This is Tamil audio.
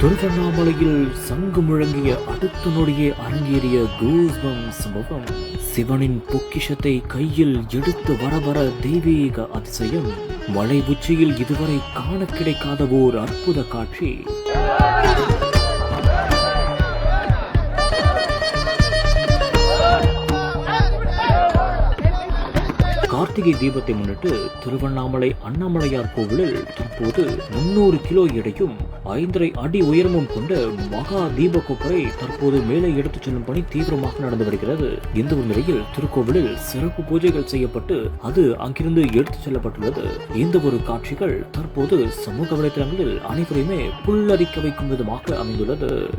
திருவண்ணாமலையில் சங்கு முழங்கிய அடுத்த நொடியே அரங்கேறிய கூஸ்பம் சம்பவம். சிவனின் பொக்கிஷத்தை கையில் எடுத்து வர தெய்வீக அதிசயம். மலை உச்சியில் இதுவரை காண கிடைக்காத ஓர் அற்புத காட்சி. கார்த்திகை தீபத்தை முன்னிட்டு திருவண்ணாமலை அண்ணாமலையார் கோவிலில் தற்போது 300 கிலோ எடையும் 5.5 அடி உயரமும் கொண்ட மகா தீப கொப்பரை தற்போது மேலே எடுத்துச் செல்லும் பணி தீவிரமாக நடந்து வருகிறது. இந்த ஒரு நிலையில் திருக்கோவிலில் சிறப்பு பூஜைகள் செய்யப்பட்டு அது அங்கிருந்து எடுத்துச் செல்லப்பட்டுள்ளது. இந்த ஒரு காட்சிகள் தற்போது சமூக வலைதளங்களில் அனைவரையுமே புல்லரிக்க வைக்கும் விதமாக அமைந்துள்ளது.